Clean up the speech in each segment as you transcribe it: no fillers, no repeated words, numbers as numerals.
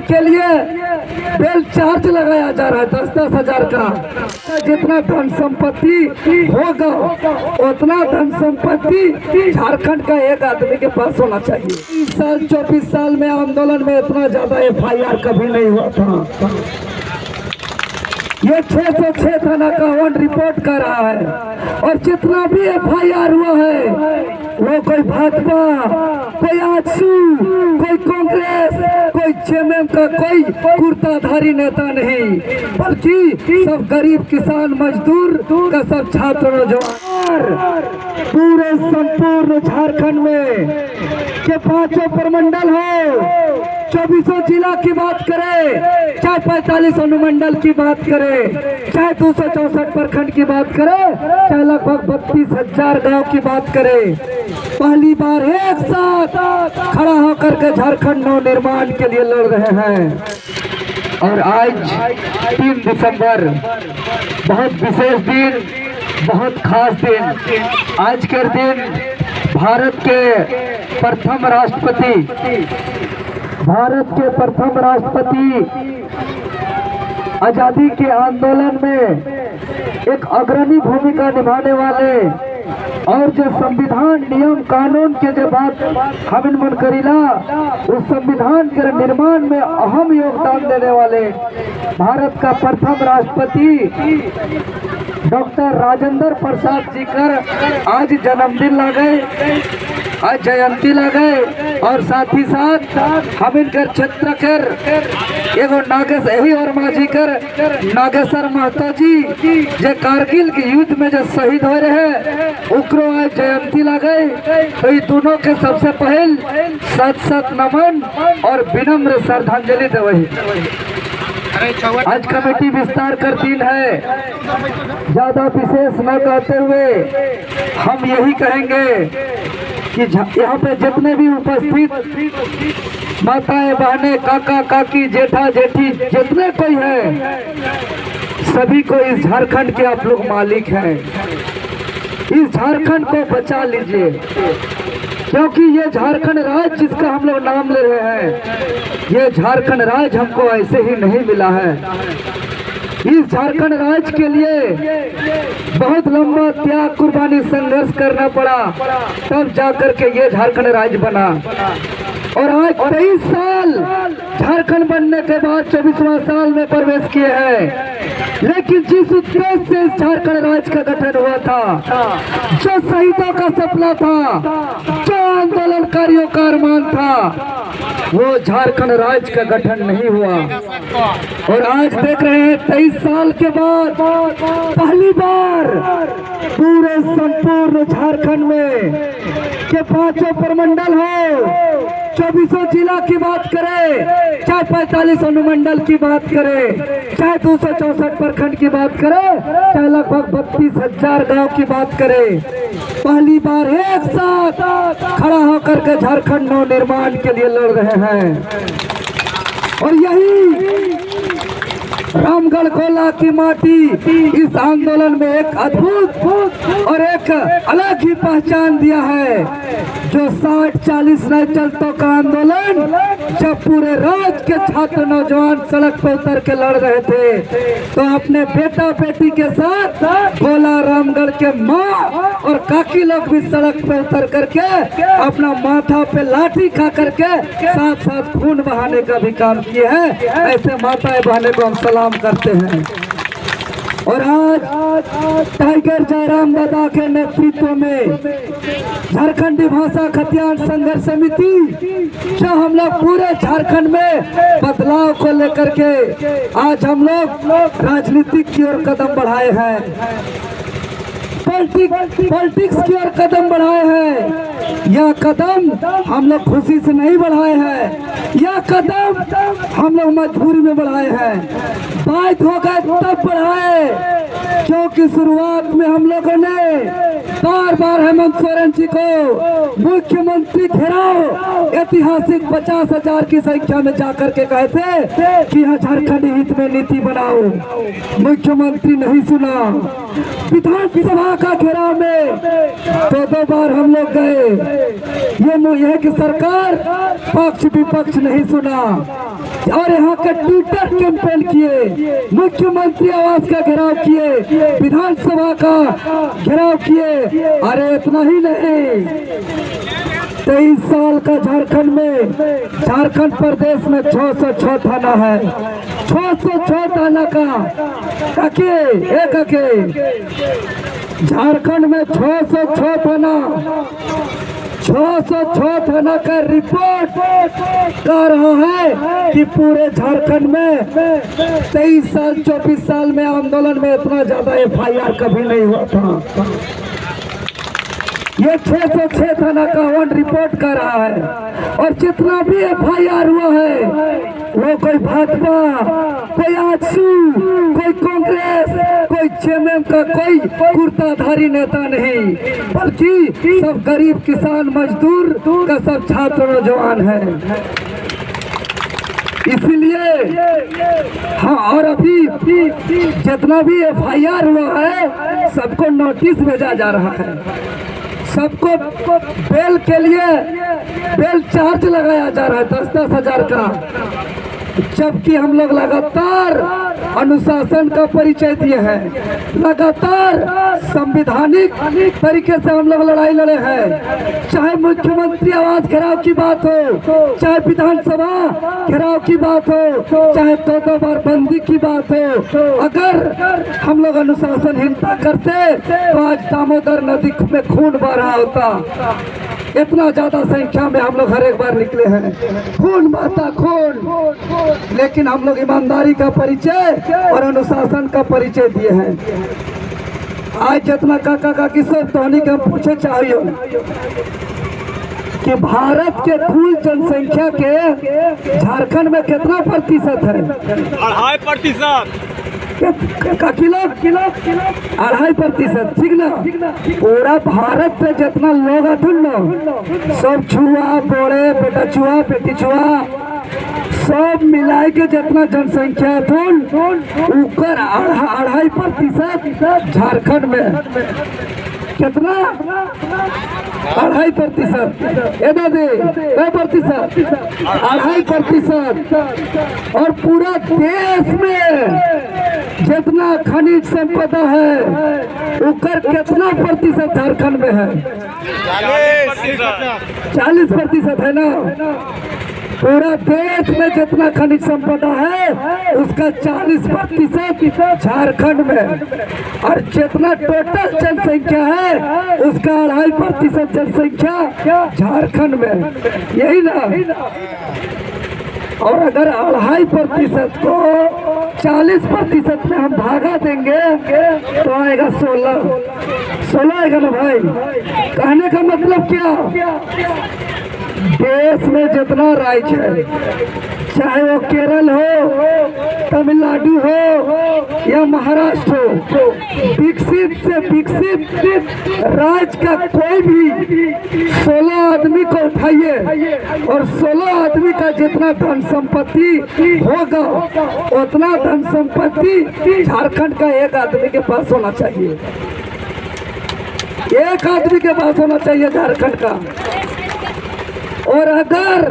के लिए bell charge लगाया जा रहा है 10-10 हजार का। जितना धन संपत्ति होगा उतना धन संपत्ति झारखंड का एक आदमी के पास होना चाहिए। 30 साल 24 साल में आंदोलन में इतना ज्यादा FIR कभी नहीं हुआ था। ये 606 थाना का वन रिपोर्ट कर रहा है और जितना भी FIR हुआ है वो कोई भाजपा, कोई आजसू, कोई कांग्रेस, कोई JMM का कोई कुर्ताधारी नेता नहीं, बल्कि सब गरीब किसान मजदूर का सब छात्र नौजवान पूरे संपूर्ण झारखंड में के 5 प्रमंडल हो, 24 जिला की बात करें, चाहे 45 अनुमंडल की बात करें, चाहे 264 प्रखंड की बात करें, चाहे लगभग 32,000 गांव की बात करें, पहली बार एक साथ खड़ा होकर के झारखंड नव निर्माण के लिए लड़ रहे हैं। और आज 3 दिसंबर बहुत विशेष दिन, बहुत खास दिन। आज के दिन भारत के प्रथम राष्ट्रपति आजादी के आंदोलन में एक अग्रणी भूमिका निभाने वाले और जो संविधान नियम कानून के जो बात हमिन मन करीला उस संविधान के निर्माण में अहम योगदान देने वाले भारत का प्रथम राष्ट्रपति डॉक्टर राजेंद्र प्रसाद जी का आज जन्मदिन ला गए, आज जयंती ला गए। और साथ ही साथ हम इनकर क्षेत्र कर एगो यही और माझी कर नागेश्वर महतो जी जो कारगिल के युद्ध में जो शहीद हो रहे उकरो आज जयंती ला गए। तो ये दोनों के सबसे पहल सत नमन और विनम्र श्रद्धांजलि देवही। आज कमेटी विस्तार कर दिन है, ज्यादा विशेष न कहते हुए हम यही कहेंगे कि यहाँ पे जितने भी उपस्थित माताएं बहनें काका काकी जेठा जेठी जितने कोई है सभी को इस झारखंड के आप लोग मालिक हैं। इस झारखंड को बचा लीजिए क्योंकि ये झारखंड राज्य जिसका हम लोग नाम ले रहे हैं ये झारखंड राज्य हमको ऐसे ही नहीं मिला है। इस झारखंड राज्य के लिए बहुत लंबा त्याग कुर्बानी संघर्ष करना पड़ा तब जाकर के ये झारखंड राज्य बना। और आज 23 साल झारखंड बनने के बाद 24वां साल में प्रवेश किए हैं। लेकिन जिस उद्देश्य से इस झारखंड राज्य का गठन हुआ था, जो शहीदों का सपना था, जो आंदोलनकारियों का अरमान था, वो झारखंड राज्य का गठन नहीं हुआ। और आज देख रहे हैं 23 साल के बाद पहली बार पूरे संपूर्ण झारखंड में के 5 प्रमंडल हो, 24 जिला की बात करें, चाहे 45 अनुमंडल की बात करें, चाहे 264 प्रखंड की बात करें, चाहे लगभग 32,000 गांव की बात करें, पहली बार एक साथ खड़ा होकर के झारखंड नव निर्माण के लिए लड़ रहे हैं। और यही रामगढ़ कोला की माटी इस आंदोलन में एक अद्भुत और एक अलग ही पहचान दिया है। जो 60-40 नहीं चलतों का आंदोलन जब पूरे राज्य के छात्र नौजवान सड़क पर उतर के लड़ रहे थे तो अपने बेटा बेटी के साथ कोला रामगढ़ के माँ और काकी लोग भी सड़क पे उतर करके अपना माथा पे लाठी खा करके साथ साथ खून बहाने का भी काम किए हैं। ऐसे माताएं बहने को हम सलाम करते हैं। और आज टाइगर जयराम दादा के नेतृत्व में झारखंडी भाषा खतियान संघर्ष समिति जो हम लोग पूरे झारखंड में बदलाव को लेकर के आज हम लोग राजनीतिक की ओर कदम बढ़ाए हैं, पॉलिटिक्स की ओर कदम बढ़ाए हैं। यह कदम हम लोग खुशी से नहीं बढ़ाए हैं, यह कदम हम लोग मजबूरी में बढ़ाए हैं। बात हो गए तब बढ़ाए क्योंकि शुरुआत में हम लोगों ने बार बार हेमंत सोरेन जी को मुख्यमंत्री घेराव ऐतिहासिक 50,000 की संख्या में जाकर के कहे थे कि यह झारखंड हित में नीति बनाओ। मुख्यमंत्री नहीं सुना। विधानसभा का घेराव में 2 बार हम लोग गए, ये कि सरकार पक्ष विपक्ष नहीं सुना और यहाँ का ट्विटर कैंपेन किए, मुख्यमंत्री आवास का घेराव किए, विधानसभा का घेराव किए। अरे इतना ही नहीं, 23 साल का झारखंड में, झारखंड प्रदेश में 606 थाना है, 606 थाना का झारखंड में 606 थाना, 606 थाना का रिपोर्ट कर रहा है कि पूरे झारखंड में 23 साल 24 साल में आंदोलन में इतना ज्यादा FIR कभी नहीं हुआ था। ये 606 थाना का वन रिपोर्ट कर रहा है। और जितना भी FIR हुआ है वो कोई भाजपा, कोई आजसू, कोई कांग्रेस, कोई JMM का कोई कुर्ताधारी नेता नहीं, बल्कि सब गरीब किसान मजदूर का सब छात्र नौजवान है। इसीलिए हाँ, और अभी जितना भी FIR हुआ है सबको नोटिस भेजा जा रहा है, सबको बेल के लिए बेल चार्ज लगाया जा रहा है 10-10 हजार का, जबकि हम लोग लगातार अनुशासन का परिचय दिए हैं, लगातार संवैधानिक तरीके से हम लोग लड़ाई लड़े हैं। चाहे मुख्यमंत्री आवास घेराव की बात हो, चाहे विधानसभा घेराव की बात हो, चाहे 2 बार बंदी की बात हो, अगर हम लोग अनुशासनहीनता करते तो आज दामोदर नदी में खून बह रहा होता। इतना ज्यादा संख्या में हम लोग हर एक बार निकले हैं, खून बहता खून, लेकिन हम लोग ईमानदारी का परिचय और अनुशासन का परिचय दिए हैं। आज जितना काका काकी सब तोहनी के पूछे चाहिए कि भारत के कुल जनसंख्या के झारखंड में कितना प्रतिशत है? 2.5%। किलो 2.5%, ठीक ना? पूरा भारत पे जितना लोग अथुन न, सब छुआ बोड़े बेटा छुआ बेटी छुआ सब मिलाई के जितना जनसंख्या अथुन ऊपर 2.5% झारखंड में। कितना? 2.5%। ए दादी 2%, 2.5%। और पूरा देश में जितना खनिज संपदा है उकर कितना प्रतिशत झारखंड में है? 40% है ना? पूरा देश में जितना खनिज संपदा है उसका 40% झारखंड में, और जितना टोटल जनसंख्या है उसका 2.5% जनसंख्या झारखंड में, यही ना? और अगर 2.5% को 40% में हम भागा देंगे तो आएगा 16 आएगा ना भाई। कहने का मतलब क्या? देश में जितना राज्य है, चाहे वो केरल हो, तमिलनाडु हो या महाराष्ट्र हो, विकसित से विकसित राज्य का कोई भी 16 आदमी को उठाइए और 16 आदमी का जितना धन संपत्ति होगा उतना धन संपत्ति झारखंड का एक आदमी के पास होना चाहिए, एक आदमी के पास होना चाहिए झारखंड का। और अगर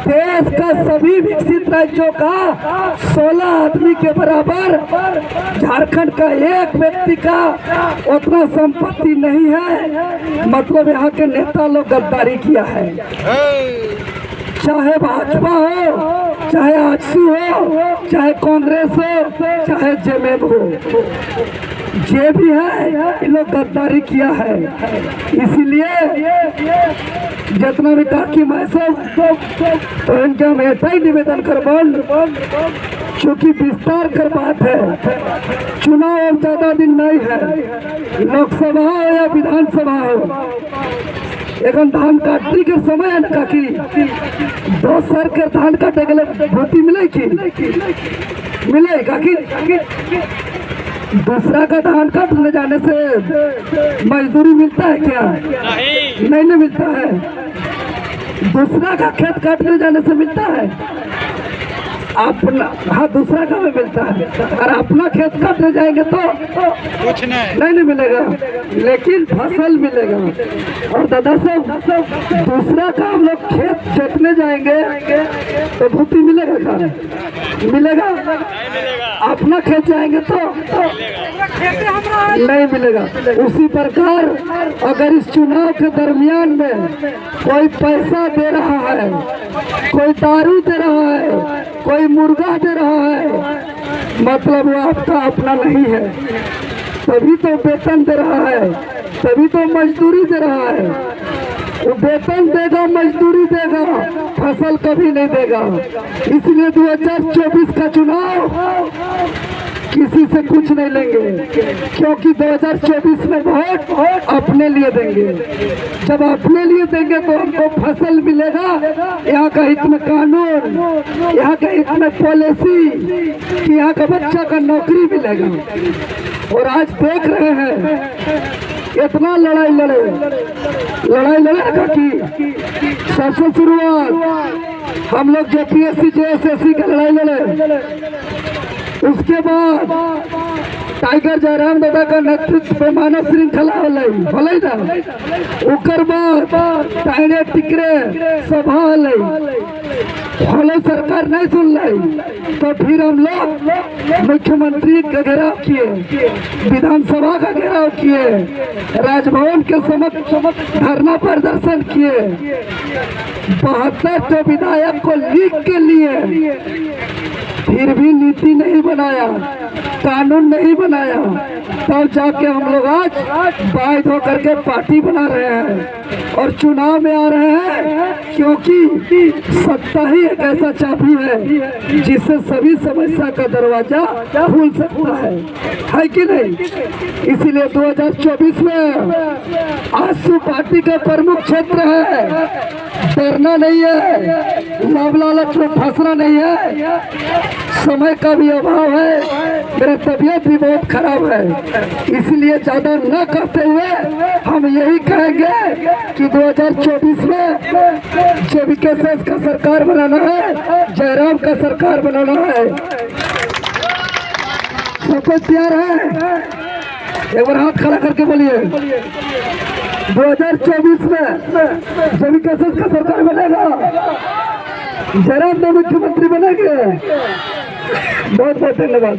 देश का सभी विकसित राज्यों का 16 आदमी के बराबर झारखंड का एक व्यक्ति का उतना संपत्ति नहीं है, मतलब यहाँ के नेता लोग गद्दारी किया है। चाहे भाजपा हो, चाहे आजसू हो, चाहे कांग्रेस हो, चाहे JMM हो, जे भी है इन लोग गद्दारी किया है। इसीलिए जितना भी काकी मैं सब तो इनका हम ऐसा ही निवेदन करबन, क्योंकि विस्तार कर बात है, चुनाव अब ज्यादा दिन नहीं है, लोकसभा हो या विधानसभा हो, एगन धान काटने के समय है ना काकी, 2 सर के धान काटे के लिए भूति मिले की मिले काकी? दूसरा का धान काटने जाने से मजदूरी मिलता है क्या? नहीं मिलता है। दूसरा का खेत काटने जाने से मिलता है? अपना, हाँ दूसरा का भी मिलता है, और अपना खेत काटने जाएंगे तो कुछ नहीं मिलेगा, लेकिन फसल मिलेगा। और दादा साहब दूसरा का हम लोग खेत जोतने जाएंगे तो भूति मिलेगा क्या? मिलेगा। अपना खेत जाएंगे तो नहीं मिलेगा। उसी प्रकार अगर इस चुनाव के दरमियान में कोई पैसा दे रहा है, कोई दारू दे रहा है, कोई मुर्गा दे रहा है, मतलब वो आपका अपना नहीं है। तभी तो वेतन दे रहा है, तभी तो मजदूरी दे रहा है। वो वेतन देगा, मजदूरी देगा, फसल कभी नहीं देगा। इसलिए 2024 का चुनाव किसी से कुछ नहीं लेंगे, क्योंकि 2024 में वोट अपने लिए देंगे। जब अपने लिए देंगे तो हमको फसल मिलेगा, यहाँ का हित में कानून, यहाँ के हित में पॉलिसी, कि यहाँ का बच्चा का नौकरी मिलेगा। और आज देख रहे हैं इतना लड़ाई लड़े की सबसे शुरुआत हम लोग JPSC JSSC का लड़ाई लड़े, उसके बाद टाइगर जयराम दादा का नेतृत्व में मानव श्रृंखला होलै ना, उकर बाद टाइने टिकरे सभा होलै, सरकार नहीं सुन, तो फिर हम लोग मुख्यमंत्री का घेराव किए, विधानसभा का घेराव किए, राजभवन के समक्ष धरना प्रदर्शन किए, 72 विधायक को लिख के लिए, फिर भी नीति नहीं बनाया, कानून नहीं बनाया। तब जाके हम लोग आज बाध्य होकर के पार्टी बना रहे हैं और चुनाव में आ रहे हैं, क्योंकि सत्ता ही एक ऐसा चाबी है जिससे सभी समस्या का दरवाजा खुल सकता है कि नहीं? इसीलिए 2024 में आसू पार्टी का प्रमुख क्षेत्र है, डरना नहीं है, लाभ लालच में फंसना नहीं है। समय का भी अभाव है, मेरा तबीयत भी बहुत खराब है, इसलिए ज्यादा न करते हुए हम यही कहेंगे कि 2024 में JVKS का सरकार बनाना है, जयराम का सरकार बनाना है। सबको तैयार है? एक बार हाथ खड़ा करके बोलिए 2024 में JVKS का सरकार बनेगा, जयराम तो मुख्यमंत्री बनेंगे। बहुत बहुत धन्यवाद।